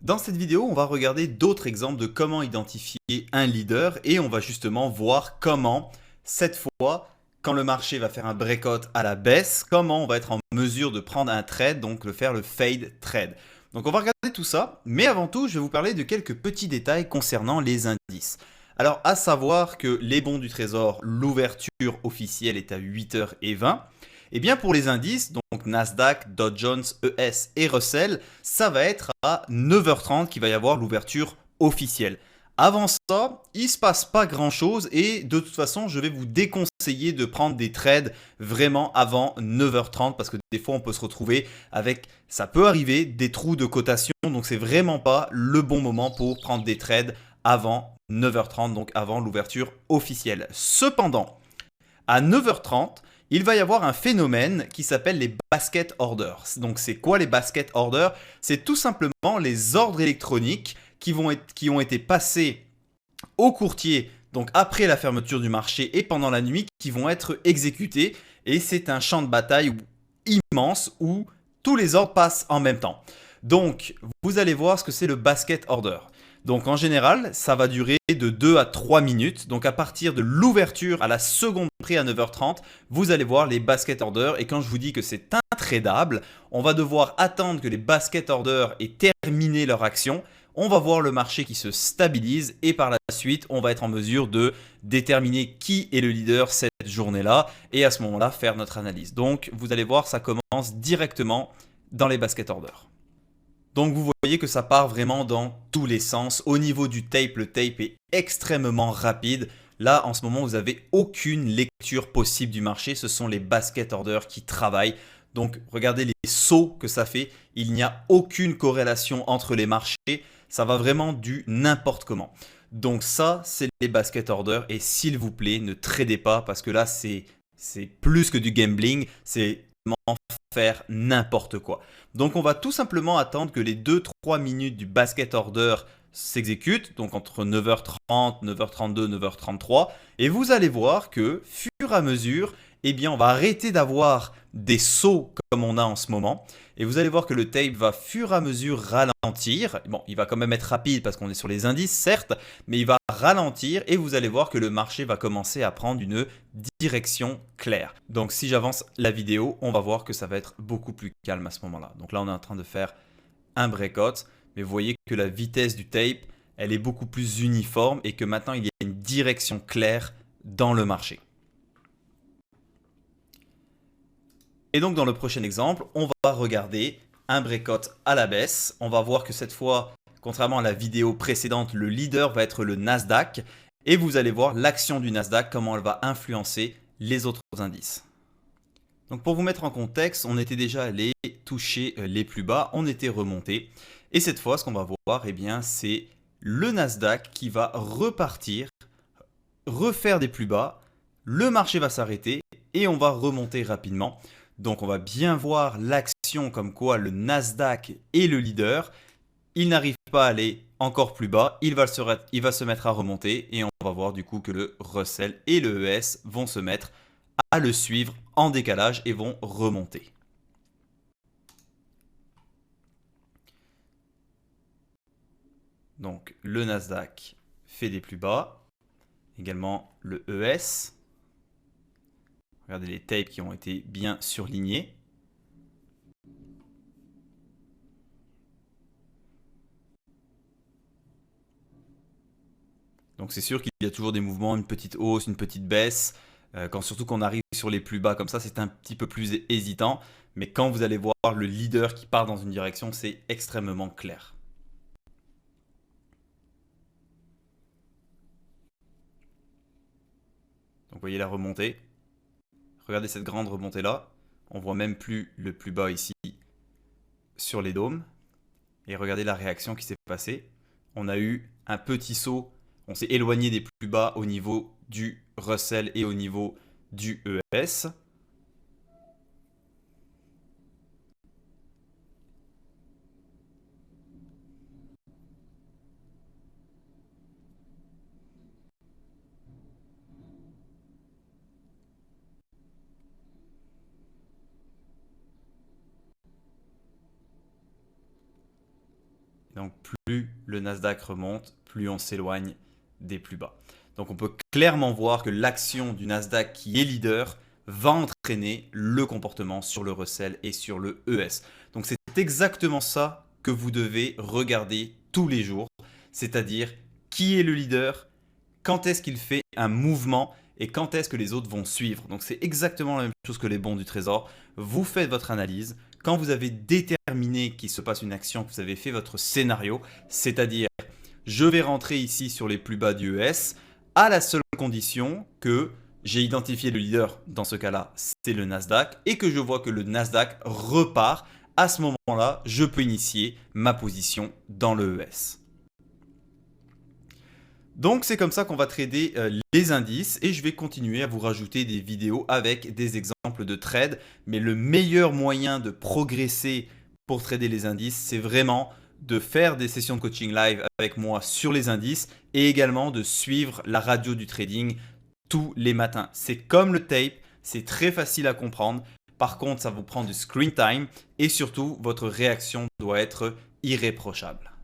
Dans cette vidéo, on va regarder d'autres exemples de comment identifier un leader et on va justement voir comment, cette fois, quand le marché va faire un breakout à la baisse, comment on va être en mesure de prendre un trade, donc de faire le fade trade. Donc on va regarder tout ça, mais avant tout, je vais vous parler de quelques petits détails concernant les indices. Alors, à savoir que les bons du trésor, l'ouverture officielle est à 8h20. Et bien pour les indices, donc Nasdaq, Dow Jones, ES et Russell, ça va être à 9h30 qu'il va y avoir l'ouverture officielle. Avant ça, il ne se passe pas grand chose et de toute façon, je vais vous déconseiller de prendre des trades vraiment avant 9h30 parce que des fois, on peut se retrouver avec, ça peut arriver, des trous de cotation. Donc, c'est vraiment pas le bon moment pour prendre des trades avant 9h30, donc avant l'ouverture officielle. Cependant, à 9h30, il va y avoir un phénomène qui s'appelle les basket orders. Donc c'est quoi les basket orders? C'est tout simplement les ordres électroniques qui ont été passés au courtier donc après la fermeture du marché et pendant la nuit qui vont être exécutés. Et c'est un champ de bataille immense où tous les ordres passent en même temps. Donc vous allez voir ce que c'est le basket order. Donc en général, ça va durer de 2 à 3 minutes. Donc à partir de l'ouverture à la seconde près à 9h30, vous allez voir les basket orders. Et quand je vous dis que c'est intradable, on va devoir attendre que les basket orders aient terminé leur action. On va voir le marché qui se stabilise et par la suite, on va être en mesure de déterminer qui est le leader cette journée-là et à ce moment-là, faire notre analyse. Donc vous allez voir, ça commence directement dans les basket orders. Donc vous voyez que ça part vraiment dans tous les sens. Au niveau du tape, le tape est extrêmement rapide. Là, en ce moment, vous n'avez aucune lecture possible du marché. Ce sont les basket orders qui travaillent. Donc regardez les sauts que ça fait. Il n'y a aucune corrélation entre les marchés. Ça va vraiment du n'importe comment. Donc ça, c'est les basket orders. Et s'il vous plaît, ne tradez pas parce que là, c'est plus que du gambling. C'est vraiment faire n'importe quoi. Donc on va tout simplement attendre que les 2-3 minutes du basket order s'exécutent, donc entre 9h30, 9h32, 9h33, et vous allez voir que, fur et à mesure, eh bien, on va arrêter d'avoir des sauts comme on a en ce moment, et vous allez voir que le tape va, fur et à mesure, ralentir. Bon, il va quand même être rapide parce qu'on est sur les indices, certes, mais il va ralentir, et vous allez voir que le marché va commencer à prendre une direction claire. Donc si j'avance la vidéo, on va voir que ça va être beaucoup plus calme à ce moment-là. Donc là, on est en train de faire un breakout, mais vous voyez que la vitesse du tape, elle est beaucoup plus uniforme et que maintenant, il y a une direction claire dans le marché. Et donc dans le prochain exemple, on va regarder un breakout à la baisse. On va voir que cette fois, contrairement à la vidéo précédente, le leader va être le Nasdaq. Et vous allez voir l'action du Nasdaq, comment elle va influencer les autres indices. Donc pour vous mettre en contexte, on était déjà allé toucher les plus bas, on était remonté. Et cette fois, ce qu'on va voir, eh bien, c'est le Nasdaq qui va repartir, refaire des plus bas. Le marché va s'arrêter et on va remonter rapidement. Donc on va bien voir l'action comme quoi le Nasdaq est le leader. Il n'arrive pas à aller encore plus bas, il va se mettre à remonter et on va voir du coup que le Russell et le ES vont se mettre à le suivre en décalage et vont remonter. Donc le Nasdaq fait des plus bas, également le ES. Regardez les tapes qui ont été bien surlignés. Donc c'est sûr qu'il y a toujours des mouvements, une petite hausse, une petite baisse. Surtout qu'on arrive sur les plus bas comme ça, c'est un petit peu plus hésitant. Mais quand vous allez voir le leader qui part dans une direction, c'est extrêmement clair. Donc vous voyez la remontée. Regardez cette grande remontée là. On voit même plus le plus bas ici sur les dômes. Et regardez la réaction qui s'est passée. On a eu un petit saut. On s'est éloigné des plus bas au niveau du Russell et au niveau du ES. Donc plus le Nasdaq remonte, plus on s'éloigne des plus bas. Donc on peut clairement voir que l'action du Nasdaq qui est leader va entraîner le comportement sur le Russell et sur le ES. Donc c'est exactement ça que vous devez regarder tous les jours, c'est-à-dire qui est le leader, quand est-ce qu'il fait un mouvement et quand est-ce que les autres vont suivre. Donc c'est exactement la même chose que les bons du trésor. Vous faites votre analyse. Quand vous avez déterminé qu'il se passe une action, que vous avez fait votre scénario, c'est-à-dire je vais rentrer ici sur les plus bas du ES à la seule condition que j'ai identifié le leader, dans ce cas-là, c'est le Nasdaq, et que je vois que le Nasdaq repart, à ce moment-là, je peux initier ma position dans le ES. Donc c'est comme ça qu'on va trader les indices et je vais continuer à vous rajouter des vidéos avec des exemples de trades. Mais le meilleur moyen de progresser pour trader les indices, c'est vraiment de faire des sessions de coaching live avec moi sur les indices et également de suivre la radio du trading tous les matins. C'est comme le tape, c'est très facile à comprendre. Par contre, ça vous prend du screen time et surtout, votre réaction doit être irréprochable.